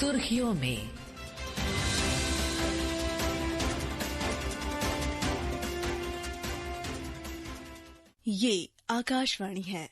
सुर्खियों में। ये आकाशवाणी है।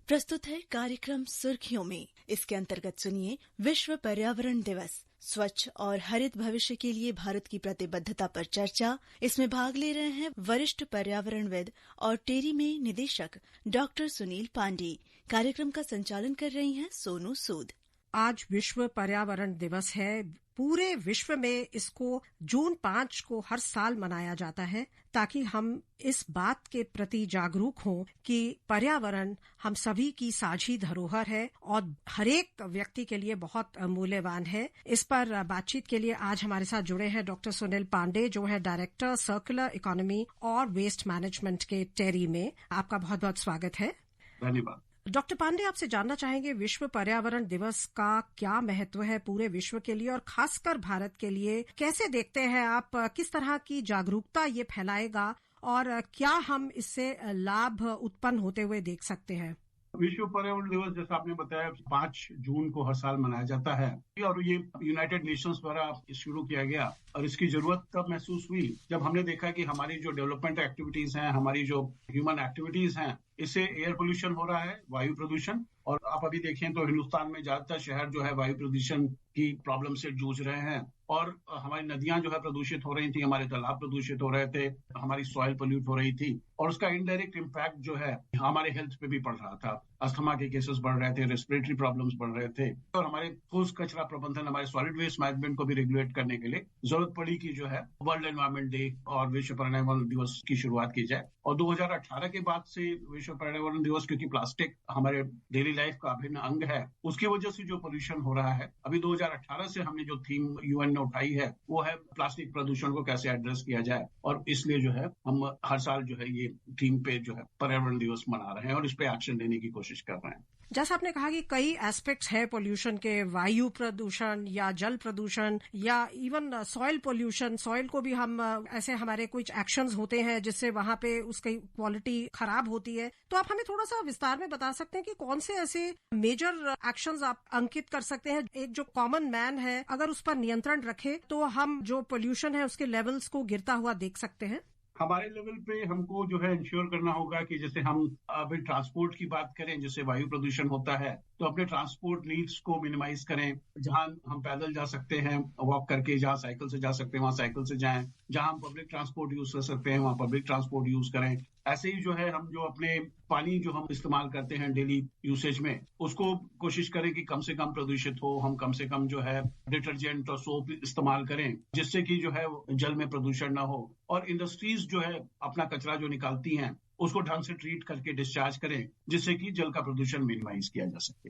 प्रस्तुत है कार्यक्रम सुर्खियों में। इसके अंतर्गत सुनिए विश्व पर्यावरण दिवस, स्वच्छ और हरित भविष्य के लिए भारत की प्रतिबद्धता पर चर्चा। इसमें भाग ले रहे हैं वरिष्ठ पर्यावरणविद और टेरी में निदेशक डॉक्टर सुनील पांडे। कार्यक्रम का संचालन कर रही हैं सोनू सूद। आज विश्व पर्यावरण दिवस है। पूरे विश्व में इसको जून 5 को हर साल मनाया जाता है ताकि हम इस बात के प्रति जागरूक हों कि पर्यावरण हम सभी की साझी धरोहर है और हरेक व्यक्ति के लिए बहुत मूल्यवान है। इस पर बातचीत के लिए आज हमारे साथ जुड़े हैं डॉक्टर सुनील पांडे, जो है डायरेक्टर सर्कुलर इकोनॉमी और वेस्ट मैनेजमेंट के टेरी में। आपका बहुत बहुत स्वागत है। धन्यवाद। डॉक्टर पांडे, आपसे जानना चाहेंगे विश्व पर्यावरण दिवस का क्या महत्व है पूरे विश्व के लिए और खासकर भारत के लिए। कैसे देखते हैं आप, किस तरह की जागरूकता ये फैलाएगा और क्या हम इससे लाभ उत्पन्न होते हुए देख सकते हैं? विश्व पर्यावरण दिवस जैसा आपने बताया 5 जून को हर साल मनाया जाता है और ये यूनाइटेड नेशंस द्वारा शुरू किया गया। और इसकी जरूरत तब महसूस हुई जब हमने देखा कि हमारी जो डेवलपमेंट एक्टिविटीज हैं, हमारी जो ह्यूमन एक्टिविटीज हैं, इससे एयर पोल्यूशन हो रहा है, वायु प्रदूषण। और आप अभी देखें तो हिंदुस्तान में ज्यादातर शहर जो है वायु प्रदूषण की प्रॉब्लम से जूझ रहे हैं और हमारी नदियां जो है प्रदूषित हो रही थी, हमारे तालाब प्रदूषित हो रहे थे, हमारी सॉइल पोल्यूट हो रही थी और उसका इनडायरेक्ट इम्पैक्ट जो है हमारे हेल्थ पे भी पड़ रहा था। अस्थमा के केसेस बढ़ रहे थे, रेस्पिरेटरी प्रॉब्लम्स बढ़ रहे थे और हमारे ठोस कचरा प्रबंधन, हमारे सॉलिड वेस्ट मैनेजमेंट को भी रेगुलेट करने के लिए जरूरत पड़ी कि जो है वर्ल्ड एनवायरमेंट डे और विश्व पर्यावरण दिवस की शुरुआत की जाए। और 2018 के बाद से विश्व पर्यावरण दिवस, क्योंकि प्लास्टिक हमारे डेली लाइफ का अभिन्न अंग है, उसकी वजह से जो पोल्यूशन हो रहा है, अभी 2018 से हमने जो थीम यूएन ने उठाई है वो है प्लास्टिक प्रदूषण को कैसे एड्रेस किया जाए। और इसलिए जो है हम हर साल जो है ये थीम पे जो है पर्यावरण दिवस मना रहे हैं और इस पे एक्शन लेने की कोशिश कर रहे हैं। जैसा आपने कहा कि कई एस्पेक्ट्स है पोल्यूशन के, वायु प्रदूषण या जल प्रदूषण या इवन सॉइल पोल्यूशन। सॉइल को भी हम ऐसे हमारे कुछ एक्शंस होते हैं जिससे वहां पे उसकी क्वालिटी खराब होती है। तो आप हमें थोड़ा सा विस्तार में बता सकते हैं कि कौन से ऐसे मेजर एक्शंस आप अंकित कर सकते हैं, एक जो कॉमन मैन है अगर उस पर नियंत्रण रखे तो हम जो पोल्यूशन है उसके लेवल्स को गिरता हुआ देख सकते हैं? हमारे लेवल पे हमको जो है इंश्योर करना होगा कि जैसे हम अभी ट्रांसपोर्ट की बात करें, जिससे वायु प्रदूषण होता है, तो अपने ट्रांसपोर्ट नीड्स को मिनिमाइज करें। जहां हम पैदल जा सकते हैं वॉक करके, जहां साइकिल से जा सकते हैं वहां साइकिल से जाएं, जहां हम पब्लिक ट्रांसपोर्ट यूज कर सकते हैं वहां पब्लिक ट्रांसपोर्ट यूज करें। ऐसे ही जो है हम जो अपने पानी जो हम इस्तेमाल करते हैं डेली यूसेज में, उसको कोशिश करें कि कम से कम प्रदूषित हो। हम कम से कम जो है डिटर्जेंट और सोप इस्तेमाल करें जिससे कि जो है जल में प्रदूषण न हो। और इंडस्ट्रीज जो है अपना कचरा जो निकालती हैं उसको ढंग से ट्रीट करके डिस्चार्ज करें जिससे कि जल का प्रदूषण मिनिमाइज किया जा सके।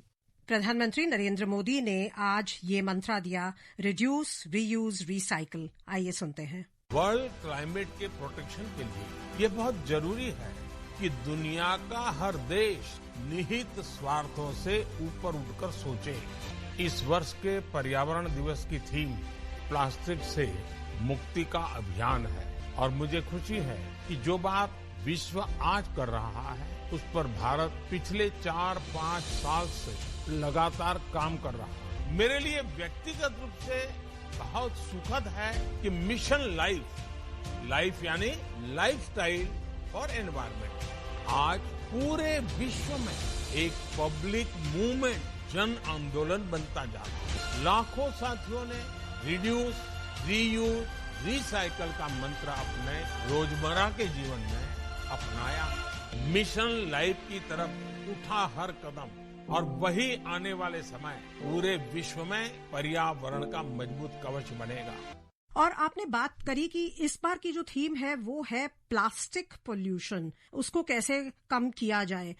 प्रधानमंत्री नरेंद्र मोदी ने आज ये मंत्र दिया, रिड्यूस, रीयूज, रिसाइकिल। आइए सुनते हैं। वर्ल्ड क्लाइमेट के प्रोटेक्शन के लिए ये बहुत जरूरी है कि दुनिया का हर देश निहित स्वार्थों से ऊपर उठकर सोचे। इस वर्ष के पर्यावरण दिवस की थीम प्लास्टिक से मुक्ति का अभियान है और मुझे खुशी है कि जो बात विश्व आज कर रहा है उस पर भारत पिछले 4-5 साल से लगातार काम कर रहा है। मेरे लिए व्यक्तिगत रूप से बहुत सुखद है कि मिशन लाइफ यानी लाइफस्टाइल फॉर एनवायरमेंट आज पूरे विश्व में एक पब्लिक मूवमेंट, जन आंदोलन बनता जा रहा है। लाखों साथियों ने रिड्यूस, रीयूज, रिसाइकल का मंत्र अपने रोजमर्रा के जीवन में अपनाया। मिशन लाइफ की तरफ उठा हर कदम और वही आने वाले समय पूरे विश्व में पर्यावरण का मजबूत कवच बनेगा। और आपने बात करी कि इस बार की जो थीम है वो है प्लास्टिक पोल्यूशन, उसको कैसे कम किया जाए।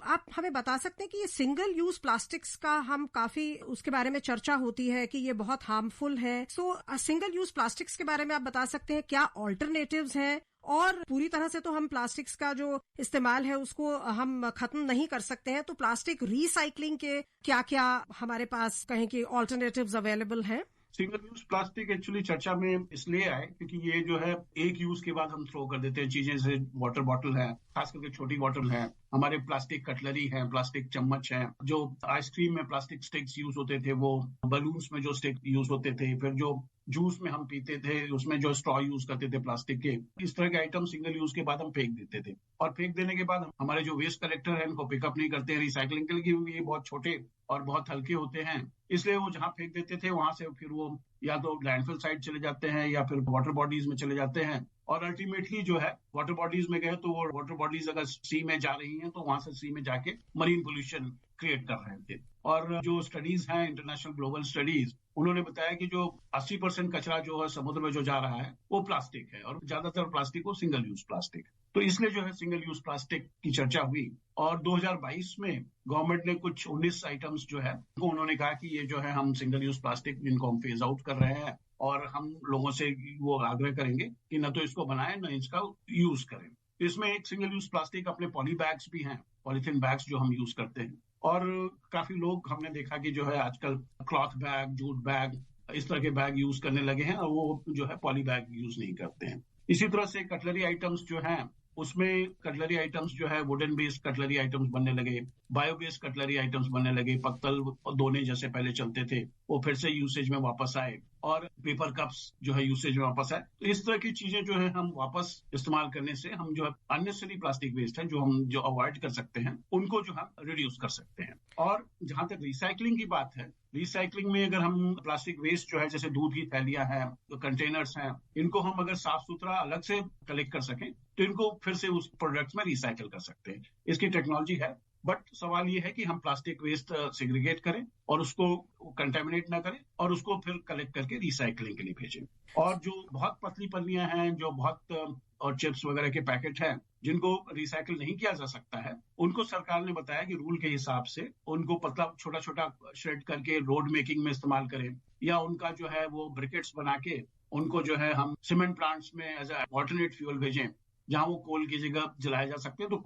आप हमें बता सकते हैं कि ये सिंगल यूज प्लास्टिक्स का हम काफी उसके बारे में चर्चा होती है कि ये बहुत हार्मफुल है। सिंगल यूज प्लास्टिक्स के बारे में आप बता सकते हैं क्या ऑल्टरनेटिव्स हैं? और पूरी तरह से तो हम प्लास्टिक्स का जो इस्तेमाल है उसको हम खत्म नहीं कर सकते हैं, तो प्लास्टिक रिसाइकलिंग के क्या क्या हमारे पास कहें कि ऑल्टरनेटिव्स अवेलेबल हैं? सिंगल यूज प्लास्टिक एक्चुअली चर्चा में इसलिए आए क्योंकि ये जो है एक यूज के बाद हम थ्रो कर देते हैं चीजें, जैसे वाटर बॉटल है, खास करके छोटी बॉटल है, हमारे प्लास्टिक कटलरी है, प्लास्टिक चम्मच है, जो आइसक्रीम में प्लास्टिक स्टिक्स यूज होते थे, वो बलून्स में जो स्टिक यूज होते थे, फिर जो जूस में हम पीते थे उसमें जो स्ट्रॉ यूज करते थे प्लास्टिक के, इस तरह के आइटम सिंगल यूज के बाद हम फेंक देते थे। और फेंक देने के बाद हमारे जो वेस्ट कलेक्टर है इनको पिकअप नहीं करते हैं रिसाइकलिंग के लिए, क्योंकि ये बहुत छोटे और बहुत हल्के होते हैं। इसलिए वो जहाँ फेंक देते थे वहां से फिर वो या तो लैंडफिल साइड चले जाते हैं या फिर वाटर बॉडीज में चले जाते हैं। और अल्टीमेटली जो है वाटर बॉडीज में गए तो वो वाटर बॉडीज अगर सी में जा रही हैं तो वहां से सी में जाके मरीन पोल्यूशन क्रिएट कर रहे थे। और जो स्टडीज हैं, इंटरनेशनल ग्लोबल स्टडीज, उन्होंने बताया कि जो 80% कचरा जो है समुद्र में जो जा रहा है वो प्लास्टिक है, और ज्यादातर प्लास्टिक वो सिंगल यूज प्लास्टिक। तो इसलिए जो है सिंगल यूज प्लास्टिक की चर्चा हुई और 2022 में गवर्नमेंट ने कुछ 19 आइटम्स जो है उन्होंने कहा कि ये जो है हम सिंगल यूज प्लास्टिक इनको हम फेज आउट कर रहे हैं और हम लोगों से वो आग्रह करेंगे कि न तो इसको बनाएं न इसका यूज करें। इसमें एक सिंगल यूज प्लास्टिक अपने पॉली बैग्स भी हैं, पॉलीथीन बैग्स जो हम यूज करते हैं। और काफी लोग हमने देखा कि जो है आजकल क्लॉथ बैग, जूट बैग, इस तरह के बैग यूज करने लगे हैं और वो जो है पॉली बैग यूज नहीं करते हैं। इसी तरह से कटलरी आइटम्स जो हैं उसमें कटलरी आइटम्स जो है वुडन बेस्ड कटलरी आइटम्स बनने लगे, बायो बेस्ड कटलरी आइटम्स बनने लगे, पत्तल दोने जैसे पहले चलते थे वो फिर से यूसेज में वापस आए और पेपर कप्स जो है यूसेज में वापस आए। तो इस तरह की चीजें जो है हम वापस इस्तेमाल करने से हम जो है अननेसेसरी प्लास्टिक वेस्ट है जो हम जो अवॉइड कर सकते हैं उनको जो हम रिड्यूस कर सकते हैं। और जहां तक रिसाइकलिंग की बात है, रिसाइकलिंग में अगर हम प्लास्टिक वेस्ट जो है जैसे दूध की थैलियां हैं, कंटेनर्स हैं, इनको हम अगर साफ सुथरा अलग से कलेक्ट कर सकें तो इनको फिर से उस प्रोडक्ट्स में रिसाइकिल कर सकते हैं। इसकी टेक्नोलॉजी है, बट सवाल ये है कि हम प्लास्टिक वेस्ट सेग्रीगेट करें और उसको कंटेमिनेट ना करें और उसको फिर कलेक्ट करके रिसाइकलिंग के लिए भेजें। और जो बहुत पतली पन्नियां हैं, जो बहुत और चिप्स वगैरह के पैकेट हैं जिनको रिसाइकिल नहीं किया जा सकता है, उनको सरकार ने बताया कि रूल के हिसाब से उनको पतला छोटा छोटा श्रेड करके रोड मेकिंग में इस्तेमाल करें, या उनका जो है वो ब्रिकेट्स बना के उनको जो है हम सीमेंट प्लांट्स में एज अल्टरनेट फ्यूल भेजें, जहां वो कोल की जगह जलाए जा सकते हैं, तो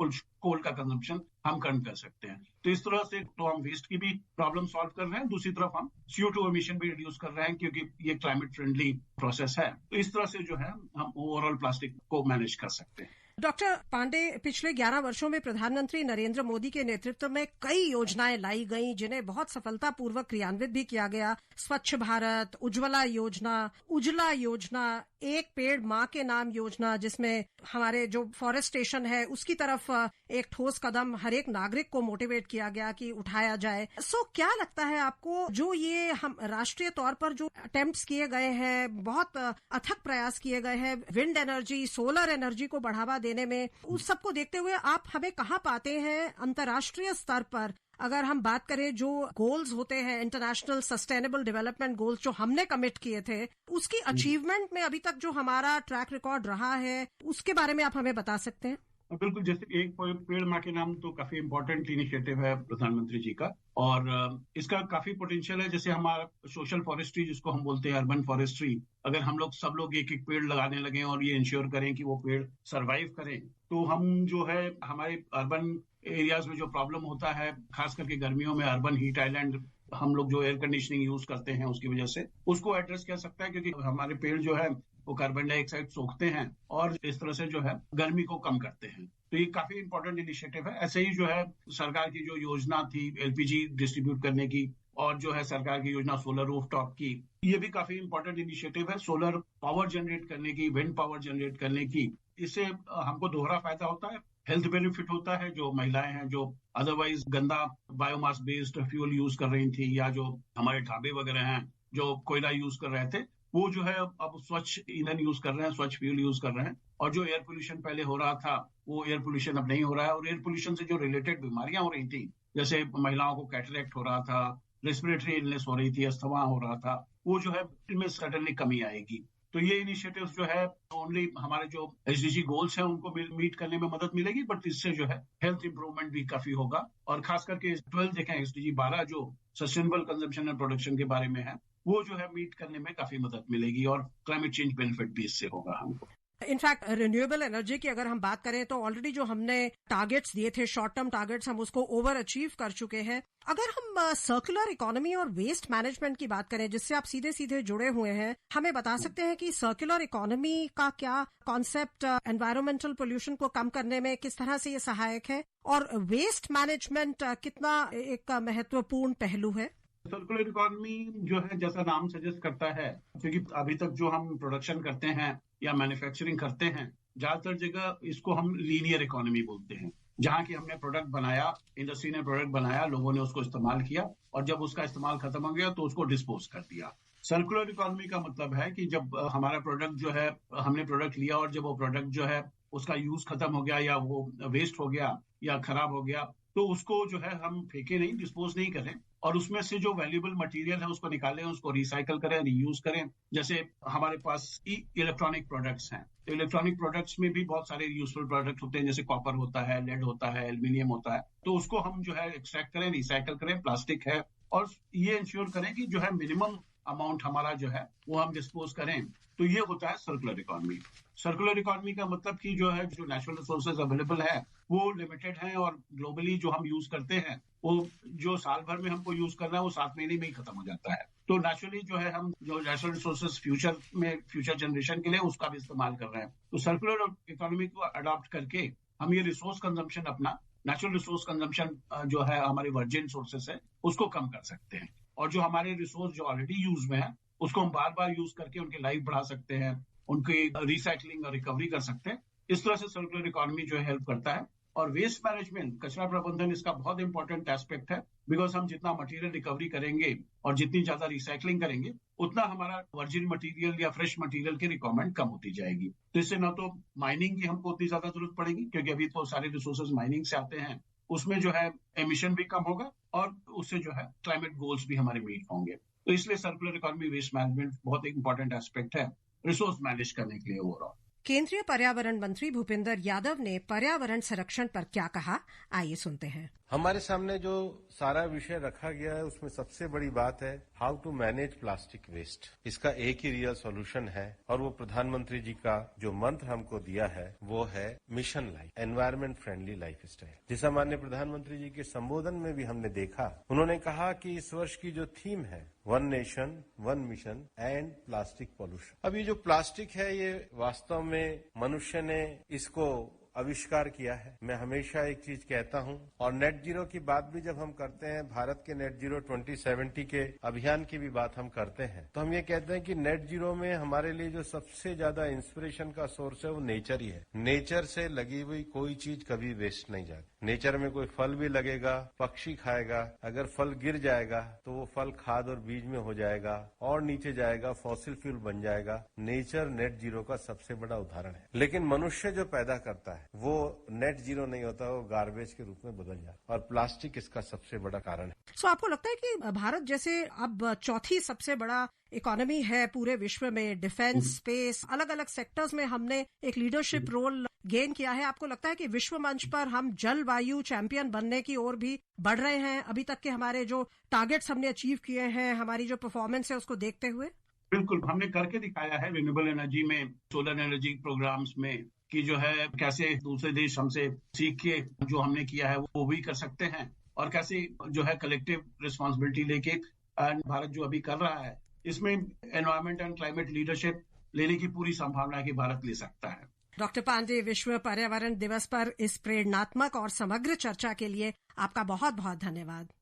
कोल का कंजम्पशन हम कम कर सकते हैं। तो इस तरह से तो हम वेस्ट की भी प्रॉब्लम सॉल्व कर रहे हैं, दूसरी तरफ हम CO2 एमिशन भी रिड्यूस कर रहे हैं क्योंकि ये क्लाइमेट फ्रेंडली प्रोसेस है। तो इस तरह से जो है हम ओवरऑल प्लास्टिक को मैनेज कर सकते हैं। डॉक्टर पांडे, पिछले 11 वर्षों में प्रधानमंत्री नरेंद्र मोदी के नेतृत्व में कई योजनाएं लाई गईं जिन्हें बहुत सफलतापूर्वक क्रियान्वित भी किया गया। स्वच्छ भारत, उज्ज्वला योजना, उजला योजना, एक पेड़ माँ के नाम योजना, जिसमें हमारे जो फॉरेस्टेशन है उसकी तरफ एक ठोस कदम हर एक नागरिक को मोटिवेट किया गया कि उठाया जाए। सो क्या लगता है आपको, जो ये हम राष्ट्रीय तौर पर जो अटेम्प्ट्स किए गए हैं, बहुत अथक प्रयास किए गए हैं विंड एनर्जी, सोलर एनर्जी को बढ़ावा देने में, उस सबको देखते हुए आप हमें कहाँ पाते हैं अंतर्राष्ट्रीय स्तर पर? अगर हम बात करें जो गोल्स होते हैं, इंटरनेशनल सस्टेनेबल डेवलपमेंट गोल्स जो हमने कमिट किए थे, उसकी अचीवमेंट में अभी तक जो हमारा ट्रैक रिकॉर्ड रहा है उसके बारे में आप हमें बता सकते हैं? बिल्कुल, जैसे एक पेड़ माँ के नाम तो काफी इम्पोर्टेंट इनिशिएटिव है प्रधानमंत्री जी का, और इसका काफी पोटेंशियल है। जैसे हमारा सोशल फॉरेस्ट्री जिसको हम बोलते हैं, अर्बन फॉरेस्ट्री, अगर हम लोग सब लोग एक एक पेड़ लगाने लगे और ये इंश्योर करें कि वो पेड़ सरवाइव करें, तो हम जो है हमारे अर्बन एरियाज में जो प्रॉब्लम होता है, खास करके गर्मियों में अर्बन हीट आइलैंड, हम लोग जो एयर कंडीशनिंग यूज करते हैं उसकी वजह से, उसको एड्रेस किया सकता है, क्योंकि हमारे पेड़ जो है वो कार्बन डाइऑक्साइड सोखते हैं और इस तरह से जो है गर्मी को कम करते हैं। तो ये काफी इंपॉर्टेंट इनिशिएटिव है। ऐसे ही जो है सरकार की जो योजना थी LPG डिस्ट्रीब्यूट करने की, और जो है सरकार की योजना सोलर रूफटॉप की, ये भी काफी इंपॉर्टेंट इनिशिएटिव है, सोलर पावर जनरेट करने की, विंड पावर जनरेट करने की। इससे हमको दोहरा फायदा होता है, हेल्थ बेनिफिट होता है। जो महिलाएं हैं जो अदरवाइज गंदा बायोमास बेस्ड फ्यूल यूज कर रही थी, या जो हमारे ढाबे वगैरह हैं जो कोयला यूज कर रहे थे, वो जो है अब स्वच्छ ईंधन यूज कर रहे हैं, स्वच्छ फ्यूल यूज कर रहे हैं। और जो एयर पोल्यूशन पहले हो रहा था वो एयर पोल्यूशन अब नहीं हो रहा है। और एयर पोल्यूशन से जो रिलेटेड बीमारियां हो रही थी, जैसे महिलाओं को कैटरेक्ट हो रहा था, रेस्पिरेटरी इलनेस हो रही थी, अस्थमा हो रहा था, वो जो है इनमें सडनली कमी आएगी। तो ये इनिशिएटिव जो है ओनली हमारे जो SDG गोल्स हैं उनको मीट करने में मदद मिलेगी, बट इससे जो है हेल्थ इंप्रूवमेंट भी काफी होगा। और खास करके 12 देखें, SDG 12 जो सस्टेनेबल कंजम्पशन एंड प्रोडक्शन के बारे में है, वो जो है मीट करने में काफी मदद मिलेगी और क्लाइमेट चेंज बेनिफिट भी इससे होगा हमको। इनफैक्ट रिन्यूएबल एनर्जी की अगर हम बात करें तो ऑलरेडी जो हमने टारगेट्स दिए थे, शॉर्ट टर्म टारगेट्स, हम उसको ओवर अचीव कर चुके हैं। अगर हम सर्कुलर इकोनॉमी और वेस्ट मैनेजमेंट की बात करें, जिससे आप सीधे सीधे जुड़े हुए हैं, हमें बता सकते हैं कि सर्कुलर इकोनॉमी का क्या कॉन्सेप्ट एनवायरमेंटल पोल्यूशन को कम करने में किस तरह से ये सहायक है, और वेस्ट मैनेजमेंट कितना एक महत्वपूर्ण पहलू है? सर्कुलर इकोनॉमी जो है, जैसा नाम सजेस्ट करता है, क्योंकि अभी तक जो हम प्रोडक्शन करते हैं या मैन्युफैक्चरिंग करते हैं, ज्यादातर जगह इसको हम लीनियर इकोनॉमी बोलते हैं, जहां की हमने प्रोडक्ट बनाया, इंडस्ट्री ने प्रोडक्ट बनाया, लोगों ने उसको इस्तेमाल किया और जब उसका इस्तेमाल खत्म हो गया तो उसको डिस्पोज कर दिया। सर्कुलर इकोनॉमी का मतलब है कि जब हमारा प्रोडक्ट जो है, हमने प्रोडक्ट लिया और जब वो प्रोडक्ट जो है उसका यूज खत्म हो गया या वो वेस्ट हो गया या खराब हो गया, तो उसको जो है हम फेंके नहीं, डिस्पोज नहीं करें, और उसमें से जो वैल्यूएबल मटेरियल है उसको निकालें, उसको रिसाइकल करें, रीयूज करें। जैसे हमारे पास इलेक्ट्रॉनिक प्रोडक्ट्स हैं, तो इलेक्ट्रॉनिक प्रोडक्ट्स में भी बहुत सारे यूजफुल प्रोडक्ट्स होते हैं, जैसे कॉपर होता है, लेड होता है, एल्यूमिनियम होता है, तो उसको हम जो है एक्सट्रैक्ट करें, रिसाइकल करें। प्लास्टिक है, और ये इंश्योर करें कि जो है मिनिमम अमाउंट हमारा जो है वो हम डिस्पोज करें, तो ये होता है सर्कुलर इकोनॉमी। सर्कुलर इकोनॉमी का मतलब कि जो है, जो नेचुरल रिसोर्सेज अवेलेबल है वो लिमिटेड हैं, और ग्लोबली जो हम यूज करते हैं वो जो साल भर में हमको यूज करना है वो 7 महीने में ही खत्म हो जाता है। तो नेचुरली जो है, हम जो नेचुरल रिसोर्सेज फ्यूचर जनरेशन के लिए उसका भी इस्तेमाल कर रहे हैं। तो सर्कुलर इकोनॉमी को अडॉप्ट करके हम ये रिसोर्स कंजम्पशन, अपना नेचुरल रिसोर्स कंजम्पशन जो है, हमारे वर्जिन सोर्सेस है, उसको कम कर सकते हैं, और जो हमारे रिसोर्स जो ऑलरेडी यूज में है उसको हम बार बार यूज करके उनकी लाइफ बढ़ा सकते हैं, उनकी रिसाइकलिंग और रिकवरी कर सकते हैं। इस तरह से सर्कुलर इकोनॉमी जो है हेल्प करता है। और वेस्ट मैनेजमेंट, कचरा प्रबंधन, इसका बहुत इंपॉर्टेंट एस्पेक्ट है, बिकॉज हम जितना मटेरियल रिकवरी करेंगे और जितनी ज्यादा रिसाइकलिंग करेंगे, उतना हमारा वर्जिन मटेरियल या फ्रेश मटेरियल की रिक्वायरमेंट कम होती जाएगी। तो इससे न तो माइनिंग की हमको उतनी ज्यादा जरूरत पड़ेगी, क्योंकि अभी तो सारे रिसोर्सेज माइनिंग से आते हैं, उसमें जो है एमिशन भी कम होगा और उससे जो है क्लाइमेट गोल्स भी हमारे मीट होंगे। तो इसलिए सर्कुलर इकोनॉमी, वेस्ट मैनेजमेंट बहुत एक इंपॉर्टेंट एस्पेक्ट है रिसोर्स मैनेज करने के लिए ओवरऑल। केंद्रीय पर्यावरण मंत्री भूपेंद्र यादव ने पर्यावरण संरक्षण पर क्या कहा, आइए सुनते हैं। हमारे सामने जो सारा विषय रखा गया है उसमें सबसे बड़ी बात है how to manage plastic waste. इसका एक ही रियल सॉल्यूशन है, और वो प्रधानमंत्री जी का जो मंत्र हमको दिया है वो है mission life, environment friendly life style. जिसा माननीय प्रधानमंत्री जी के संबोधन में भी हमने देखा, उन्होंने कहा कि इस वर्ष की जो थीम है, one nation one mission and plastic pollution. अब ये जो प्लास्टिक है, ये वास्तव में मनुष्य ने इसको आविष्कार किया है। मैं हमेशा एक चीज कहता हूं, और नेट जीरो की बात भी जब हम करते हैं, भारत के नेट जीरो 2070 के अभियान की भी बात हम करते हैं, तो हम ये कहते हैं कि नेट जीरो में हमारे लिए जो सबसे ज्यादा इंस्पिरेशन का सोर्स है वो नेचर ही है। नेचर से लगी हुई कोई चीज कभी वेस्ट नहीं जाती। नेचर में कोई फल भी लगेगा, पक्षी खाएगा, अगर फल गिर जाएगा तो वो फल खाद और बीज में हो जाएगा और नीचे जाएगा, फॉसिल फ्यूल बन जाएगा। नेचर नेट जीरो का सबसे बड़ा उदाहरण है। लेकिन मनुष्य जो पैदा करता है वो नेट जीरो नहीं होता, वो गार्बेज के रूप में बदल जाता है, और प्लास्टिक इसका सबसे बड़ा कारण है। सो आपको लगता है कि भारत जैसे अब चौथी सबसे बड़ा इकोनॉमी है पूरे विश्व में, डिफेंस, स्पेस, अलग अलग सेक्टर्स में हमने एक लीडरशिप रोल गेन किया है, आपको लगता है कि विश्व मंच पर हम जलवायु चैंपियन बनने की ओर भी बढ़ रहे हैं? अभी तक के हमारे जो टारगेट्स हमने अचीव किए हैं, हमारी जो परफॉर्मेंस है, उसको देखते हुए? बिल्कुल, हमने करके दिखाया है रिन्यूएबल एनर्जी में, सोलर एनर्जी प्रोग्राम्स में, कि जो है कैसे दूसरे देश हमसे सीख के जो हमने किया है वो भी कर सकते हैं, और कैसे जो है कलेक्टिव रिस्पांसिबिलिटी लेके भारत जो अभी कर रहा है, इसमें एनवायरमेंट एंड क्लाइमेट लीडरशिप लेने की पूरी संभावना है कि भारत ले सकता है। डॉक्टर पांडे, विश्व पर्यावरण दिवस पर इस प्रेरणात्मक और समग्र चर्चा के लिए आपका बहुत बहुत धन्यवाद।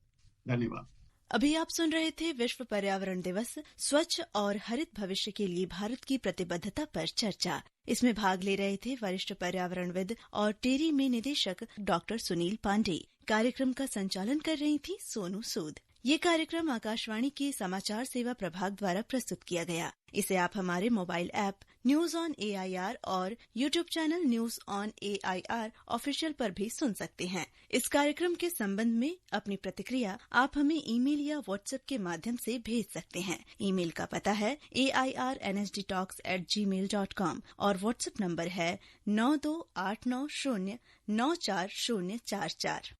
धन्यवाद। अभी आप सुन रहे थे विश्व पर्यावरण दिवस स्वच्छ और हरित भविष्य के लिए भारत की प्रतिबद्धता पर चर्चा। इसमें भाग ले रहे थे वरिष्ठ पर्यावरणविद और टेरी में निदेशक डॉक्टर सुनील पांडे। कार्यक्रम का संचालन कर रही थी सोनू सूद। ये कार्यक्रम आकाशवाणी के समाचार सेवा प्रभाग द्वारा प्रस्तुत किया गया। इसे आप हमारे mobile app news on AIR और YouTube channel news on AIR official पर भी सुन सकते हैं। इस कार्यक्रम के संबंध में अपनी प्रतिक्रिया आप हमें ईमेल या व्हाट्सएप के माध्यम से भेज सकते हैं। ईमेल का पता है airnsdtalks@gmail.com और व्हाट्सएप नंबर है 9289094044।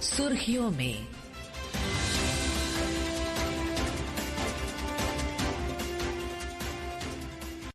सुर्खियों में